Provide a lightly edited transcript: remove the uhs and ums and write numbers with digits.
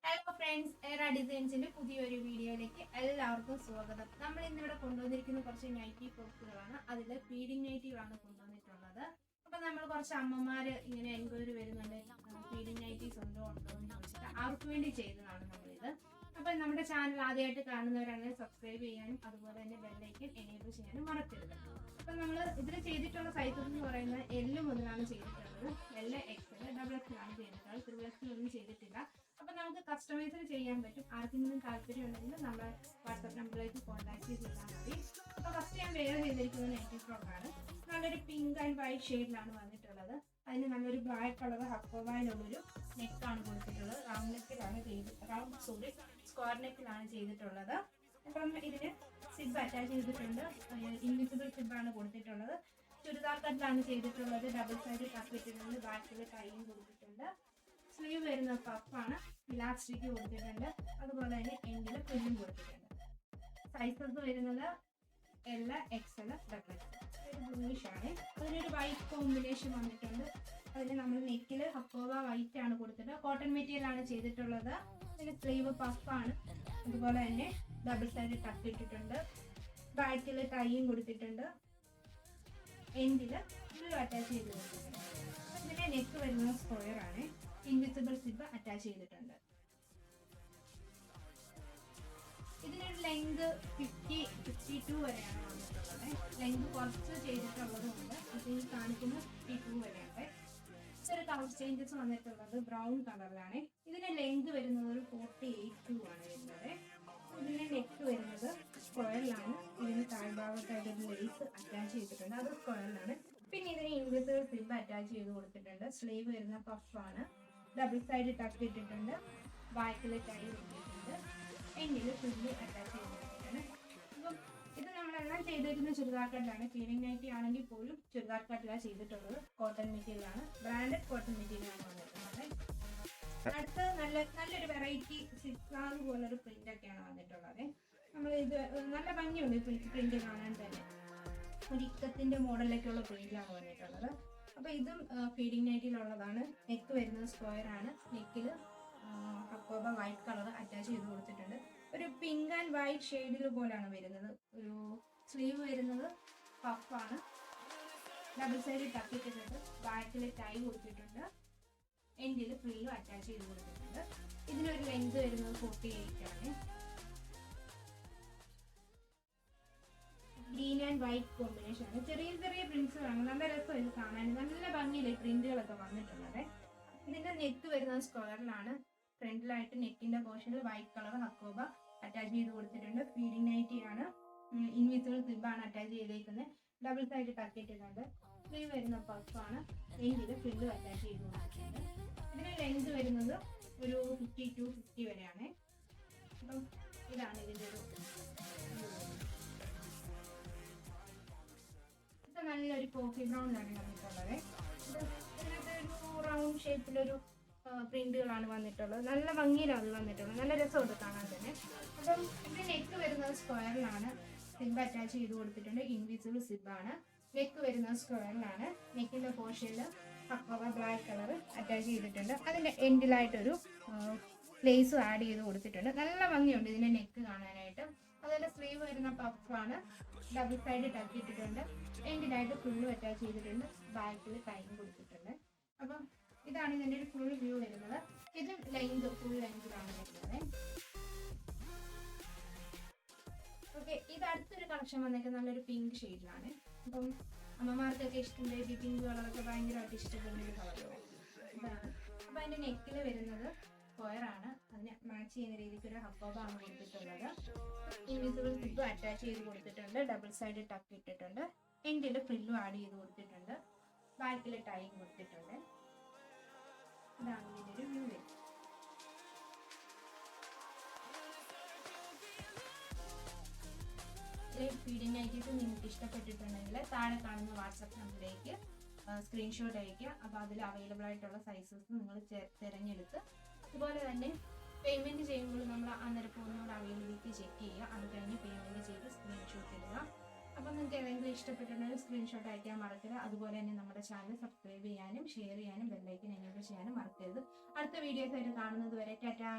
Hello friends, എറ ഡിസൈൻസിന്റെ പുതിയൊരു വീഡിയോയിലേക്ക് എല്ലാവർക്കും സ്വാഗതം. നമ്മൾ ഇന്നിവിടെ കൊണ്ടുവന്നിരിക്കുന്ന കുറച്ച് നൈറ്റി ഫ്രോക്കുകളാണ്. അതിൽ ഫീഡിംഗ് നൈറ്റികളാണ് കൊണ്ടുവന്നിട്ടുള്ളത്. അപ്പൊ നമ്മൾ കുറച്ച് അമ്മമാര് ഇങ്ങനെ എൻക്വയറി വരുന്നുണ്ട്, ഫീഡിംഗ് നൈറ്റീസ് ഉണ്ടോ എന്ന് ചോദിച്ചിട്ട് അവർക്ക് വേണ്ടി ചെയ്തതാണ് നമ്മളിത്. അപ്പൊ നമ്മുടെ ചാനൽ ആദ്യമായിട്ട് കാണുന്നവരാണെങ്കിൽ സബ്സ്ക്രൈബ് ചെയ്യാനും അതുപോലെ തന്നെ ബെല്ലൈക്കൻ എനേബിൾ ചെയ്യാനും മറക്കരുത്. അപ്പൊ നമ്മൾ ഇതിൽ ചെയ്തിട്ടുള്ള സൈസസ് എന്ന് പറയുന്നത് എല്ല് മുതലാണ് ചെയ്തിട്ടുള്ളത്. എല്ല് എക്സൽ ഡബിൾ എക്സലാണ് ചെയ്തിട്ടുള്ളത്, ത്രിബിൾ എക്സലൊന്നും ചെയ്തിട്ടില്ല. അപ്പൊ നമുക്ക് കസ്റ്റമൈസ് ചെയ്യാൻ പറ്റും. ആർക്കെങ്കിലും താല്പര്യം ഉണ്ടെങ്കിൽ നമ്മളെ വാട്സ്ആപ്പ് നമ്പറിലേക്ക് കോൺടാക്ട് ചെയ്താൽ മതി. അപ്പൊ ഫസ്റ്റ് ഞാൻ വെയർ ചെയ്തിരിക്കുന്നത് നൈറ്റി ഫ്രോക്കാണ്. നല്ലൊരു പിങ്ക് ആൻഡ് വൈറ്റ് ഷെയ്ഡിലാണ് വന്നിട്ടുള്ളത്. അതിന് നല്ലൊരു ബ്ലാക്ക് കളർ ഹക്കോബായിലുള്ളൊരു നെക്കാണ് കൊടുത്തിട്ടുള്ളത്. റൗണ്ട് നെക്കിലാണ് സ്ക്വയർ നെക്കിലാണ് ചെയ്തിട്ടുള്ളത്. അപ്പം ഇതിന് സിബ് അറ്റാച്ച് ചെയ്തിട്ടുണ്ട്. ഇൻവിസിബിൾ സിബാണ് കൊടുത്തിട്ടുള്ളത്. ചുരിദാർ കട്ടിലാണ് ചെയ്തിട്ടുള്ളത്. ഡബിൾ സൈഡ് ടക്ക് ഇട്ടിട്ടുണ്ട്. ബാക്കിൽ ടൈയും കൊടുത്തിട്ടുണ്ട്. സ്ലീവ് വരുന്ന പഫാണ്, ഇലാസ്റ്റിക് കൊടുത്തിട്ടുണ്ട്. അതുപോലെ തന്നെ എൻഡിൽ പ്രിന്റും കൊടുത്തിട്ടുണ്ട്. സൈസസ് വരുന്നത് എൽ, എക്സൽ, ഡബിൾ എക്സൽ. ഒരു ബ്ലൂയിഷ് ആണ്. അതിനൊരു വൈറ്റ് കോമ്പിനേഷൻ വന്നിട്ടുണ്ട്. അതിന് നമ്മൾ നെക്കിൽ ഹക്കോബ വൈറ്റ് ആണ് കൊടുത്തിട്ട് കോട്ടൺ മെറ്റീരിയൽ ആണ് ചെയ്തിട്ടുള്ളത്. ഇതിന് സ്ലീവ് പഫാണ്. അതുപോലെ തന്നെ ഡബിൾ സൈഡ് ടക്ക് ഇട്ടിട്ടുണ്ട്. ബാക്കിൽ ടൈയും കൊടുത്തിട്ടുണ്ട്. എൻഡിൽ ബ്ലൂ അറ്റാച്ച് ചെയ്ത് കൊടുത്തിട്ടുണ്ട്. ഇതിന്റെ നെക്ക് വരുന്നത് സ്ക്വയർ ആണ്. ഇൻവിസിബിൾ സിബ് അറ്റാച്ച് ചെയ്തിട്ടുണ്ട്. ഇതിനൊരു ലെങ്ത് 50-52 വരെയാണ് വന്നിട്ടുള്ളത്. ലെങ്ത് കുറച്ച് ചെയ്തിട്ടുള്ളതുകൊണ്ട് ഇതിൽ കാണിക്കുന്ന 52 വരെയാണ്. ചെറിയ കളർ ചേഞ്ചസ് വന്നിട്ടുള്ളത് ബ്രൗൺ കളറിലാണ്. ഇതിന്റെ ലെങ്ത് വരുന്നത് ഒരു 48 ആണ് വരുന്നത്. ഇതിന്റെ നെക്ക് വരുന്നത് സ്ക്വയറിലാണ്. ഇതിന് താഴ്ഭാഗത്തായിട്ട് ഒരു ലേസ് അറ്റാച്ച് ചെയ്തിട്ടുണ്ട്, അത് സ്ക്വയറിലാണ്. പിന്നെ ഇതിന് ഇൻവിസിബിൾ സിബ് അറ്റാച്ച് ചെയ്ത് കൊടുത്തിട്ടുണ്ട്. സ്ലീവ് വരുന്ന പഫാണ്. ഡബിൾ സൈഡ് ടക്ക് ഇട്ടിട്ടുണ്ട്. ബാക്കിൽ ടൈ ഇട്ടിട്ടുണ്ട്. എൻഡിൽ ഫുള്ളി അറ്റാച്ച് ചെയ്ത് കൊടുത്തിട്ടുണ്ട്. അപ്പം ഇത് നമ്മളെല്ലാം ചെയ്തിരിക്കുന്ന ചുരിദാർ കട്ടിലാണ്. ഫീഡിംഗ് നൈറ്റി ആണെങ്കിൽ പോലും ചുരിദാർ കട്ടിലാണ് ചെയ്തിട്ടുള്ളത്. കോട്ടൺ മെറ്റീരിയലാണ്, ബ്രാൻഡഡ് കോട്ടൺ മെറ്റീരിയലാണ് വന്നിട്ടുള്ളത്. അടുത്ത് നല്ലൊരു വെറൈറ്റി സിക്സാഗ് പോലൊരു പ്രിന്റ് ഒക്കെയാണ് വന്നിട്ടുള്ളത്. നമ്മൾ ഇത് നല്ല ഭംഗിയുണ്ട് പ്രിന്റ് കാണാൻ തന്നെ. ഒരു ഇക്കത്തിന്റെ മോഡലൊക്കെയുള്ള പ്രിന്റിലാണ് വന്നിട്ടുള്ളത്. അപ്പൊ ഇതും ഫീഡിംഗ് നൈറ്റിലുള്ളതാണ്. നെക്ക് വരുന്നത് സ്ക്വയർ ആണ്. നെക്കിൽ ഹക്കോബ വൈറ്റ് കളർ അറ്റാച്ച് ചെയ്ത് കൊടുത്തിട്ടുണ്ട്. ഒരു പിങ്ക് ആൻഡ് വൈറ്റ് ഷെയ്ഡിൽ പോലെയാണ് വരുന്നത്. ഒരു സ്ലീവ് വരുന്നത് പഫാണ്. ഡബിൾ സൈഡ് ടക്ക് ഇട്ടിട്ടുണ്ട്. ബാക്കിൽ ടൈ കൊടുത്തിട്ടുണ്ട്. എൻഡിൽ ഫ്രില്ലും അറ്റാച്ച് ചെയ്ത് കൊടുത്തിട്ടുണ്ട്. ഇതിനൊരു ലെങ്ത് വരുന്നത് 48 ആണ്. ഗ്രീൻ ആൻഡ് വൈറ്റ് കോമ്പിനേഷൻ ആണ്. ചെറിയ ചെറിയ പ്രിന്റ്സുകളാണ്. നല്ല രസം ഇത് കാണാൻ. നല്ല ഭംഗിയിലെ പ്രിന്റുകളൊക്കെ വന്നിട്ടുള്ളത്. ഇതിന്റെ നെക്ക് വരുന്നത് സ്ക്വയറിലാണ്. ഫ്രണ്ടിലായിട്ട് നെക്കിന്റെ പോർഷനിൽ വൈറ്റ് കളർ ഹക്കോബ അറ്റാച്ച് ചെയ്ത് കൊടുത്തിട്ടുണ്ട്. ഫീഡിംഗ് നൈറ്റി ആണ്. ഇൻവിസിബിൾ സിബാണ് അറ്റാച്ച് ചെയ്തേക്കുന്നത്. ഡബിൾ സൈഡ് ടക്ക് ഇട്ടിട്ടുണ്ട്. സ്ലീവ് വരുന്ന പഫാണ്. എൻഡിൽ ഫ്രില്ലും അറ്റാച്ച് ചെയ്ത് കൊടുത്തിട്ടുണ്ട്. ഇതിന് ലെങ്ത് വരുന്നത് ഒരു 50-50 വരെയാണ്. അപ്പം ഇതാണ് ഇതിന്റെ ഒരു നല്ലൊരു കോഫി ബ്രൗണിലാണ് വന്നിട്ടുള്ളത്. ഇതിനകത്ത് ഒരു റൗണ്ട് ഷേപ്പിലൊരു പ്രിന്റുകളാണ് വന്നിട്ടുള്ളത്. നല്ല ഭംഗിയിലാണ് വന്നിട്ടുള്ളത്. നല്ല രസമുണ്ട് കാണാൻ തന്നെ. അപ്പം ഇതിന്റെ നെക്ക് വരുന്നത് സ്ക്വയറിലാണ്. സിബ് അറ്റാച്ച് ചെയ്ത് കൊടുത്തിട്ടുണ്ട്. ഇൻവിസിബിൾ സിബാണ്. നെക്ക് വരുന്നത് സ്ക്വയറിലാണ്. നെക്കിന്റെ പോർഷനിൽ ഹക്കോബ ബ്ലാക്ക് കളർ അറ്റാച്ച് ചെയ്തിട്ടുണ്ട്. അതിന്റെ എൻഡിലായിട്ടൊരു ലേസ് ആഡ് ചെയ്ത് കൊടുത്തിട്ടുണ്ട്. നല്ല ഭംഗിയുണ്ട് ഇതിന്റെ നെക്ക് കാണാനായിട്ട്. അതുപോലെ സ്ലീവ് വരുന്ന പഫാണ്. ഡബിൾ സൈഡ് ടക്ക് ഇട്ടിട്ടുണ്ട്. എൻഡിലായിട്ട് ഫുള്ളും അറ്റാച്ച് ചെയ്തിട്ടുണ്ട്. ബാക്കിൽ ടൈം കൊടുത്തിട്ടുണ്ട്. അപ്പം ഇതാണ് ഇതിന്റെ ഒരു ഫുൾ വ്യൂ വരുന്നത്. ഇത് ലെങ്ത് ഫുൾ ലെങ്തിലാണ് വരുന്നത്. ഓക്കെ, ഇത് അടുത്തൊരു കളക്ഷൻ വന്നിട്ട് നല്ലൊരു പിങ്ക് ഷെയ്ഡിലാണ്. അപ്പം അമ്മമാർക്കൊക്കെ ഇഷ്ടം, ബേബി പിങ്ക് കളറൊക്കെ ഭയങ്കരമായിട്ട് ഇഷ്ടപ്പെടുന്ന ഒരു കളറാണ് ഇതാണ്. അപ്പം അതിന്റെ നെക്കിൽ വരുന്നത് സ്ക്വയറാണ്. അതിന് മാച്ച് ചെയ്യുന്ന രീതിക്ക് ഒരു ഹക്കോബാണ് കൊടുത്തിട്ടുള്ളത്. ഇൻവിസിബിൾ സിബ് അറ്റാച്ച് ചെയ്ത് കൊടുത്തിട്ടുണ്ട്. ഡബിൾ സൈഡ് ടക്ക് ഇട്ടിട്ടുണ്ട്. എൻഡിൽ ഫ്രില്ലും ആഡ് ചെയ്ത് കൊടുത്തിട്ടുണ്ട്. ബാക്കിൽ ടൈം കൊടുത്തിട്ടുണ്ട്. ഇതാണ് ഇതിൻ്റെ ഒരു വ്യൂ വരുന്നത്. ഫീഡിംഗ് നൈറ്റീസ് നിങ്ങൾക്ക് ഇഷ്ടപ്പെട്ടിട്ടുണ്ടെങ്കിൽ താഴെ കാണുന്ന വാട്സാപ്പ് നമ്പറിലേക്ക് സ്ക്രീൻഷോട്ട് അയയ്ക്കുക. അപ്പോൾ അതിൽ അവൈലബിൾ ആയിട്ടുള്ള സൈസസ് നിങ്ങൾ തിരഞ്ഞെടുത്ത്, അതുപോലെ തന്നെ പേയ്മെൻറ്റ് ചെയ്യുമ്പോൾ നമ്മൾ അന്നേരം ഫോണിനോട് അവൈലബിലിറ്റി ചെക്ക് ചെയ്യുക. അത് കഴിഞ്ഞ് പേയ്മെൻറ്റ് ചെയ്ത് സ്ക്രീൻഷോട്ട് ഇടുക. അപ്പോൾ നിങ്ങൾക്ക് ഏതെങ്കിലും ഇഷ്ടപ്പെട്ടിട്ടുണ്ടെങ്കിൽ സ്ക്രീൻഷോട്ട് അയക്കാൻ മറക്കരുത്. അതുപോലെ തന്നെ നമ്മുടെ ചാനൽ സബ്സ്ക്രൈബ് ചെയ്യാനും ഷെയർ ചെയ്യാനും ബെല്ലൈക്കൻ എനേബിൾ ചെയ്യാനും മറക്കരുത്. അടുത്ത വീഡിയോസ് ആയിട്ട് കാണുന്നത് വരെ ടാറ്റാ.